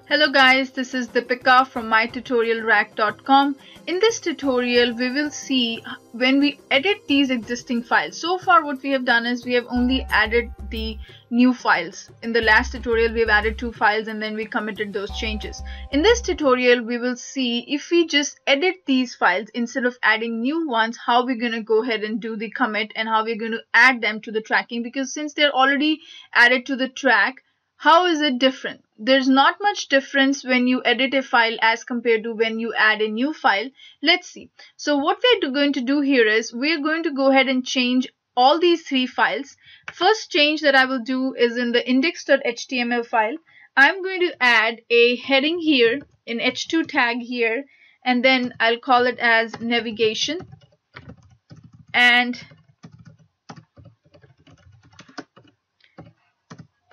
Hello guys, this is Deepika from mytutorialrack.com. In this tutorial, we will see when we edit these existing files. So far what we have done is we have only added the new files. In the last tutorial, we have added 2 files and then we committed those changes. In this tutorial, we will see if we just edit these files instead of adding new ones, how we're going to go ahead and do the commit and how we're going to add them to the tracking, because since they're already added to the track, how is it different? There's not much difference when you edit a file as compared to when you add a new file. Let's see. So what we're going to do here is we're going to go ahead and change all these 3 files. First change that I will do is in the index.html file. I'm going to add a heading here, an h2 tag here, and then I'll call it as navigation, and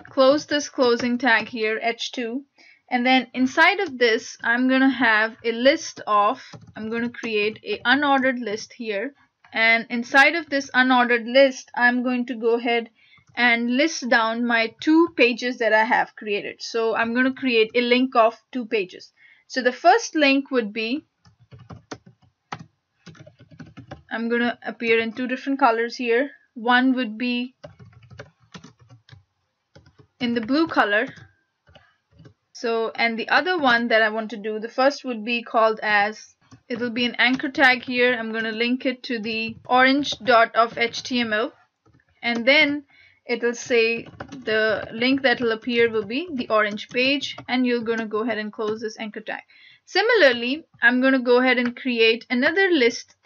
close this closing tag here, h2, and then inside of this I'm going to have a list of, I'm going to create a unordered list here, and inside of this unordered list I'm going to go ahead and list down my 2 pages that I have created. So I'm going to create a link of 2 pages. So the first link would be, I'm going to appear in 2 different colors here. One would be in the blue color, so, and the other one that I want to do, the first would be called as, it'll be an anchor tag here. I'm going to link it to the orange dot of HTML, and then it'll say the link that will appear will be the orange page, and you're going to go ahead and close this anchor tag. Similarly, I'm going to go ahead and create another list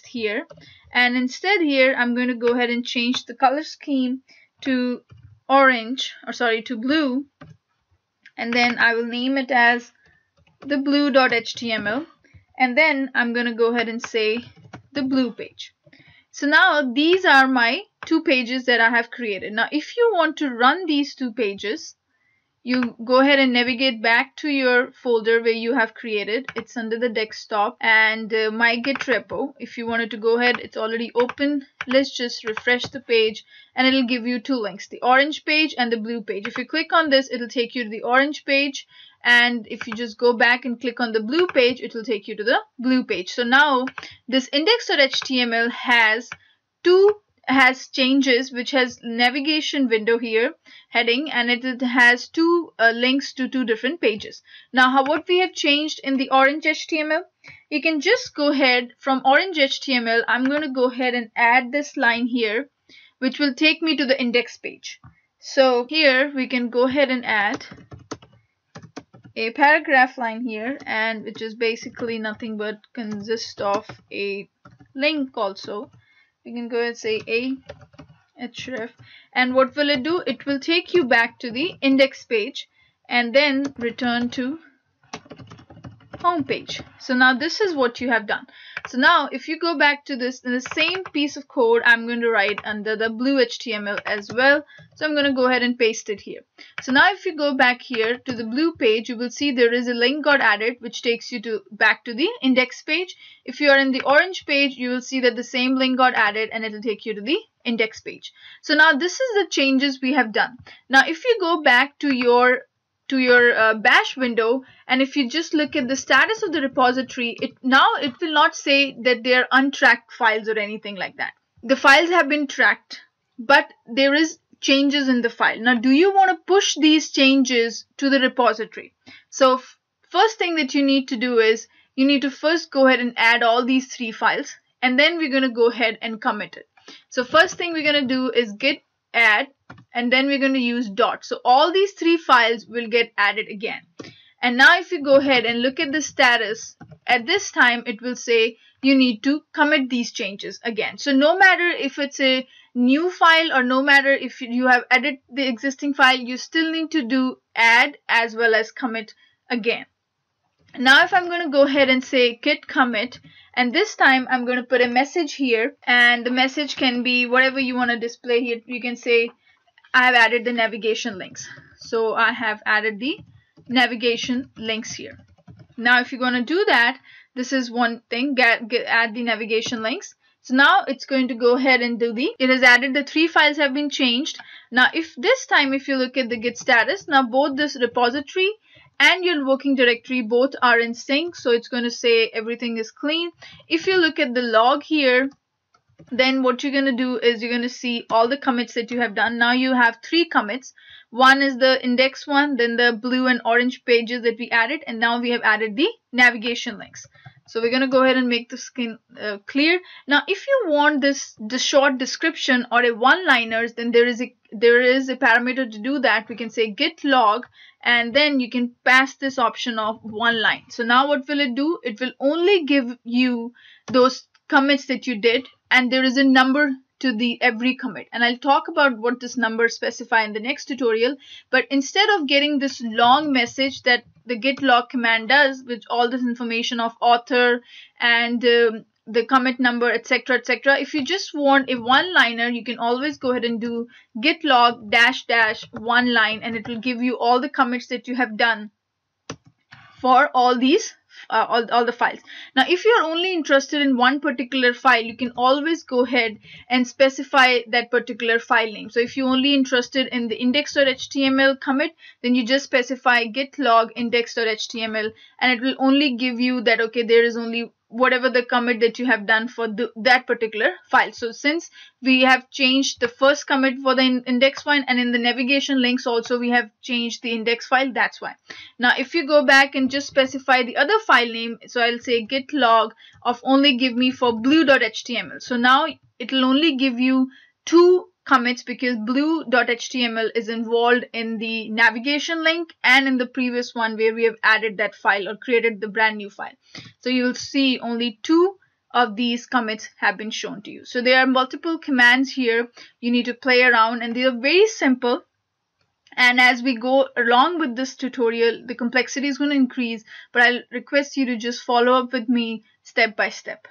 here, and instead here I'm going to go ahead and change the color scheme to to blue, and then I will name it as the blue.html, and then I'm going to go ahead and say the blue page. So now these are my 2 pages that I have created. Now if you want to run these 2 pages, you go ahead and navigate back to your folder where you have created. It's under the desktop and my Git repo. If you wanted to go ahead, it's already open. Let's just refresh the page and it'll give you 2 links, the orange page and the blue page. If you click on this, it'll take you to the orange page, and if you just go back and click on the blue page, it will take you to the blue page. So now this index.html has changes, which has navigation window here, heading, and it has 2 links to 2 different pages. Now what we have changed in the orange HTML, you can just go ahead from orange HTML, I'm going to go ahead and add this line here, which will take me to the index page. So here we can go ahead and add a paragraph line here, and which is basically nothing but consists of a link also. We can go ahead and say a href, and what will it do? It will take you back to the index page and then return to home page. So now this is what you have done. So now if you go back to this, in the same piece of code, I'm going to write under the blue HTML as well. So I'm going to go ahead and paste it here. So now if you go back here to the blue page, you will see there is a link got added which takes you back to the index page. If you are in the orange page, you will see that the same link got added and it will take you to the index page. So now this is the changes we have done. Now if you go back to your bash window, and if you just look at the status of the repository, it will not say that they are untracked files or anything like that. The files have been tracked, but there is changes in the file. Now do you want to push these changes to the repository? So first thing that you need to do is you need to first go ahead and add all these 3 files, and then we're going to go ahead and commit it. So first thing we're going to do is git add, and then we're going to use dot. So all these 3 files will get added again. And now if you go ahead and look at the status, at this time it will say you need to commit these changes again. So no matter if it's a new file or no matter if you have added the existing file, you still need to do add as well as commit again. Now if I'm going to go ahead and say git commit, and this time I'm going to put a message here, and the message can be whatever you want to display here. You can say I have added the navigation links. So I have added the navigation links here. Now if you're going to do that, this is one thing, add the navigation links. So now it's going to go ahead and do it has added the 3 files have been changed. Now if this time if you look at the git status, now both this repository and your working directory both are in sync, so it's going to say everything is clean. If you look at the log here, then what you're going to do is you're going to see all the commits that you have done. Now you have 3 commits. One is the index one, then the blue and orange pages that we added, and now we have added the navigation links. So we're going to go ahead and make the screen clear. Now if you want the short description or a one-liners, then there is a parameter to do that. We can say git log, and then you can pass this option of one line. So now what will it do? It will only give you those commits that you did, and there is a number to the every commit, and I'll talk about what this number specify in the next tutorial. But instead of getting this long message that the git log command does with all this information of author and the commit number, etc., etc., if you just want a one-liner, you can always go ahead and do git log -- one line, and it will give you all the commits that you have done for all these all the files. Now if you're only interested in one particular file, you can always go ahead and specify that particular file name. So if you're only interested in the index.html commit, then you just specify git log index.html, and it will only give you that, okay, there is only whatever the commit that you have done for that particular file. So since we have changed the first commit for the index file, and in the navigation links also we have changed the index file, that's why. Now if you go back and just specify the other file name, so I'll say git log of only give me for blue.html. So now it will only give you 2 commits because blue.html is involved in the navigation link and in the previous one where we have added that file or created the brand new file. So you will see only 2 of these commits have been shown to you. So there are multiple commands here you need to play around, and they are very simple. And as we go along with this tutorial, the complexity is going to increase, but I'll request you to just follow up with me step by step.